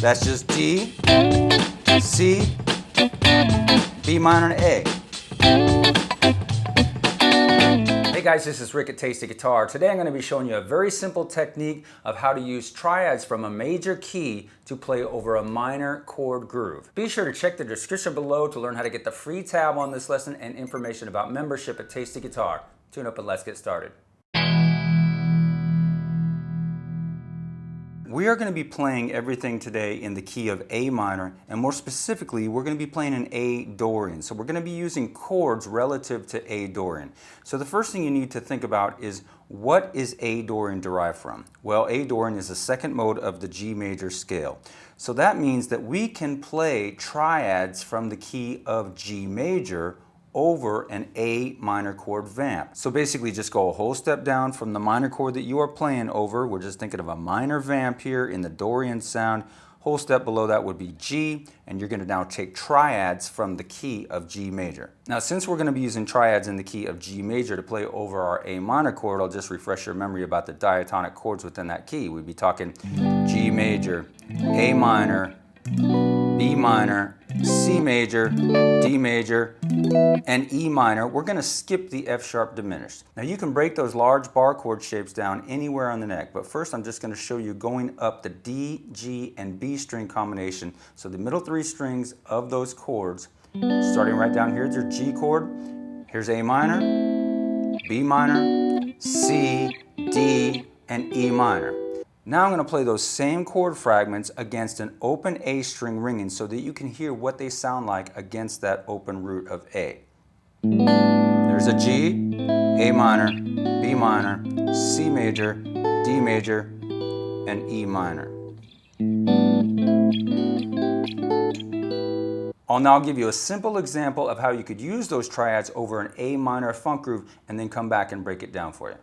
That's just D, C, B minor, and A. Hey guys, this is Rick at Tasty Guitar. Today I'm going to be showing you a very simple technique of how to use triads from a major key to play over a minor chord groove. Be sure to check the description below to learn how to get the free tab on this lesson and information about membership at Tasty Guitar. Tune up and let's get started. We are going to be playing everything today in the key of A minor, and more specifically, we're going to be playing an A Dorian. So we're going to be using chords relative to A Dorian. So the first thing you need to think about is, what is A Dorian derived from? Well, A Dorian is the second mode of the G major scale. So that means that we can play triads from the key of G major over an A minor chord vamp. So basically just go a whole step down from the minor chord that you are playing over. We're just thinking of a minor vamp here in the Dorian sound. Whole step below that would be G, and you're going to now take triads from the key of G major. Now since we're going to be using triads in the key of G major to play over our A minor chord, I'll just refresh your memory about the diatonic chords within that key. We'd be talking G major, A minor, B minor, C major, D major, and E minor. We're going to skip the F sharp diminished. Now you can break those large bar chord shapes down anywhere on the neck, but first I'm just going to show you going up the D, G, and B string combination. So the middle three strings of those chords, starting right down here, is your G chord. Here's A minor, B minor, C, D, and E minor. Now I'm going to play those same chord fragments against an open A string ringing so that you can hear what they sound like against that open root of A. There's a G, A minor, B minor, C major, D major, and E minor. I'll now give you a simple example of how you could use those triads over an A minor funk groove and then come back and break it down for you.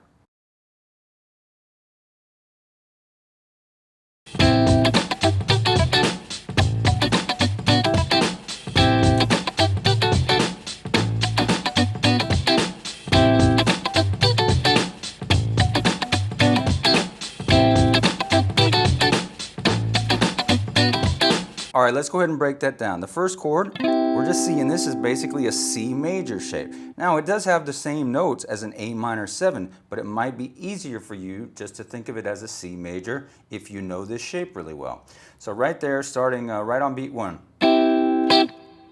All right, let's go ahead and break that down. The first chord, we're just seeing this is basically a C major shape. Now it does have the same notes as an A minor 7, but it might be easier for you just to think of it as a C major if you know this shape really well. So right there, starting right on beat 1,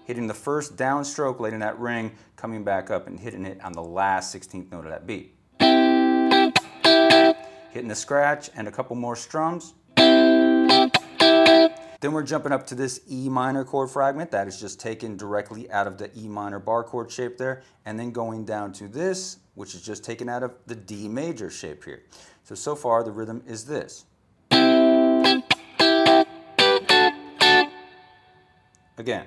hitting the first downstroke, letting that ring, coming back up and hitting it on the last 16th note of that beat. Hitting the scratch and a couple more strums. Then we're jumping up to this E minor chord fragment that is just taken directly out of the E minor bar chord shape there, and then going down to this, which is just taken out of the D major shape here. So far the rhythm is this. Again.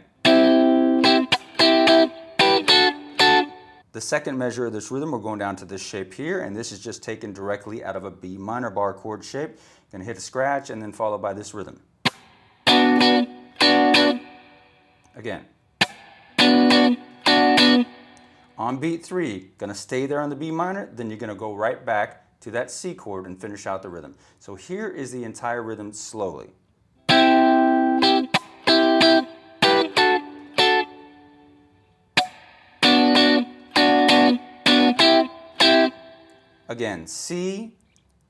The second measure of this rhythm, we're going down to this shape here, and this is just taken directly out of a B minor bar chord shape. Gonna hit a scratch and then followed by this rhythm. Again. On beat 3, gonna stay there on the B minor, then you're gonna go right back to that C chord and finish out the rhythm. So here is the entire rhythm slowly. Again, C,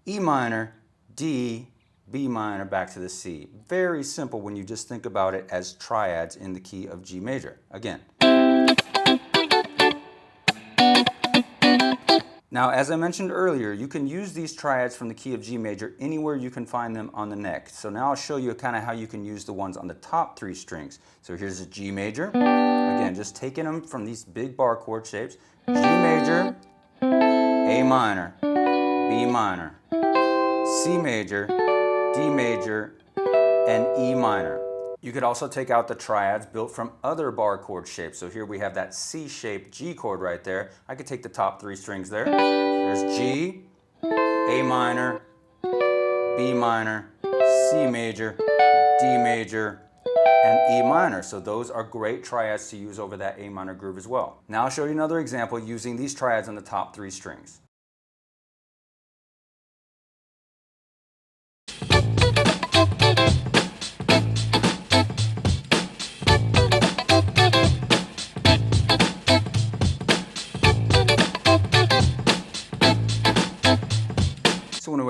E minor, D, B minor, back to the C. Very simple when you just think about it as triads in the key of G major. Again. Now, as I mentioned earlier, you can use these triads from the key of G major anywhere you can find them on the neck. So now I'll show you kind of how you can use the ones on the top 3 strings. So here's a G major. Again, just taking them from these big bar chord shapes. G major, A minor, B minor, C major, D major, and E minor. You could also take out the triads built from other bar chord shapes. So here we have that C-shaped G chord right there. I could take the top 3 strings there. There's G, A minor, B minor, C major, D major, and E minor. So those are great triads to use over that A minor groove as well. Now I'll show you another example using these triads on the top 3 strings.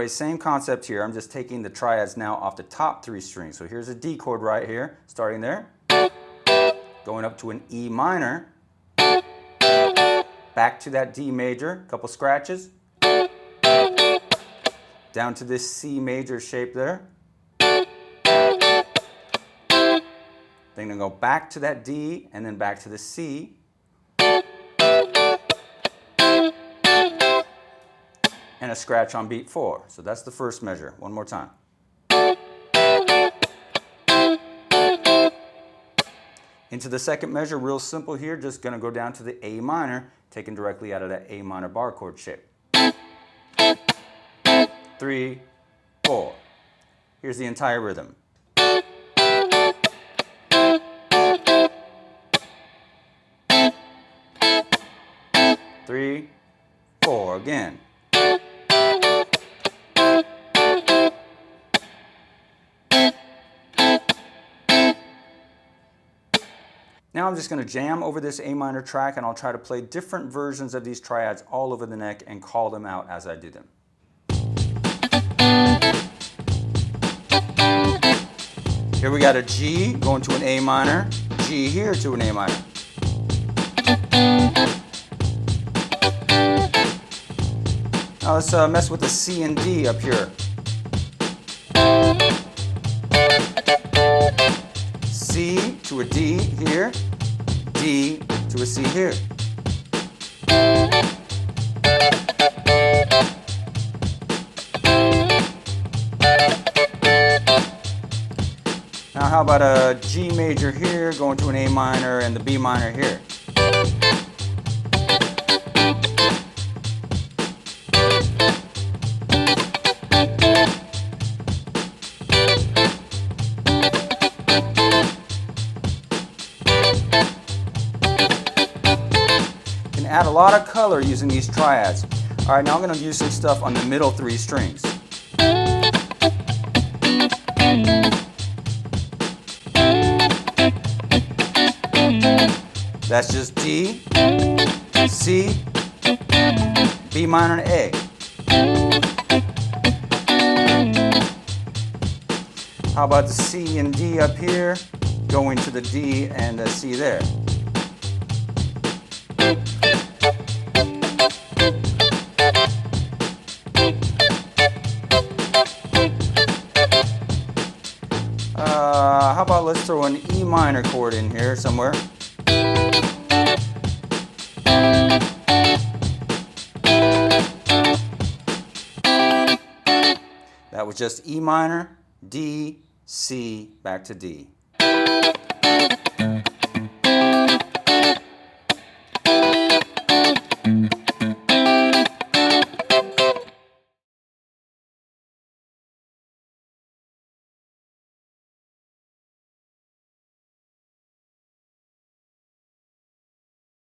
anyway, same concept here. I'm just taking the triads now off the top 3 strings. So here's a D chord right here, starting there, going up to an E minor, back to that D major, couple scratches, down to this C major shape there. Then gonna go back to that D and then back to the C. And a scratch on beat 4. So that's the first measure. One more time. Into the second measure, real simple here, just gonna go down to the A minor, taken directly out of that A minor bar chord shape. 3, 4. Here's the entire rhythm. 3, 4 again. Now I'm just going to jam over this A minor track, and I'll try to play different versions of these triads all over the neck and call them out as I do them. Here we got a G going to an A minor, G here to an A minor. Now let's mess with the C and D up here. C to a D here, D to a C here. Now how about a G major here going to an A minor and the B minor here? Add a lot of color using these triads. All right, now I'm going to use some stuff on the middle 3 strings. That's just D, C, B minor, and A. How about the C and D up here, going to the D and the C there. How about let's throw an E minor chord in here somewhere. That was just E minor, D, C, back to D.